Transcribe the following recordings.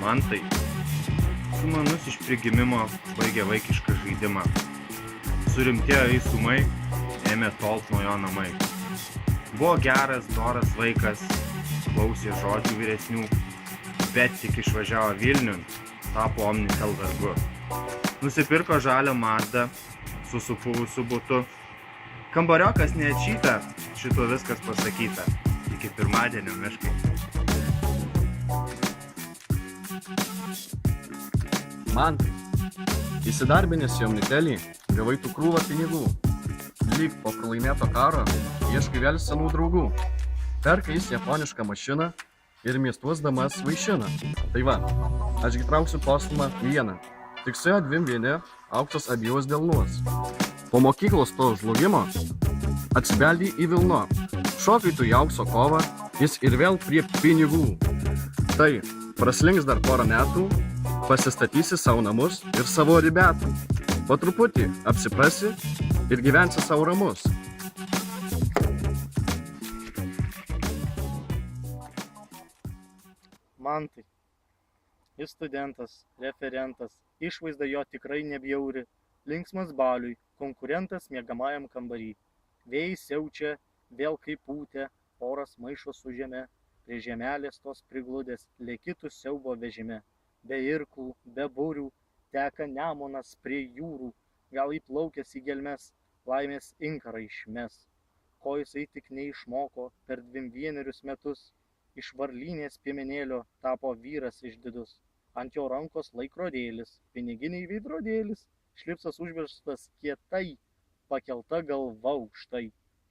Mantai. Sumanus iš prigimimo baigė vaikišką žaidimą. Surimtėjo į sumai, ėmė tolt nuo jo namai. Buvo geras, doras vaikas, klausė žodžių vyresnių, bet tik išvažiavo Vilniun, tapo Omnitel vergu. Nusipirko žalią Mazdą su supuvusiu butu. Kambariokas neatšyta, šito viskas pasakyta. Iki pirmadienio miškai. Mantai, įsidarbinęs į Omnitelį, gavai tu krūvą pinigų. Lyg po pralaimėto karo, ieškai vėl senų draugų. Perka jis japonišką mašiną ir miestuos damas vaišina. Tai va, ašgi trauksiu postumą vieną. Tik su jo dvim vieni, aukštas abijos delnuos. Po mokyklos to žlugimo atsibeldė į Vilno. Šokai tu į aukso kovą, jis ir vėl prie pinigų. Tai praslinks dar porą metų, pasistatysi savo namus ir savo ribetų. Po truputį apsiprasi ir gyvensi savo ramus. Mantai. Jis studentas, referentas, išvaizda jo tikrai nebjauri, linksmas baliui, konkurentas miegamajam kambarį. Vėjai siaučia, vėl kaip pūtė, oras maišo su žeme, prie žemelės tos prigludęs, lėkitų siaubo vežime. Be irklų, be burių, teka Nemunas prie jūrų, gal įplaukęs į gelmes, laimės inkarą išmes. Ko jisai tik neišmoko per 21 metus, iš varlynės piemenėlio tapo vyras išdidus. Ant jo rankos laikrodėlis, piniginiai veidrodėlis, šlipsas užverstas kietai, pakelta galva aukštai.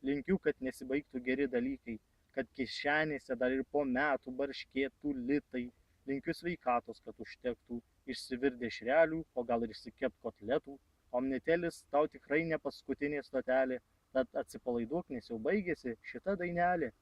Linkiu, kad nesibaigtų geri dalykai, kad kišenėse dar ir po metų barškėtų litai. Linkiu sveikatos, kad užtektų išsivirt dešrelių, o gal ir išsikept kotletų. Omnitelis tau tikrai ne paskutinė stotelė, tad atsipalaiduok, nes jau baigėsi šita dainelė.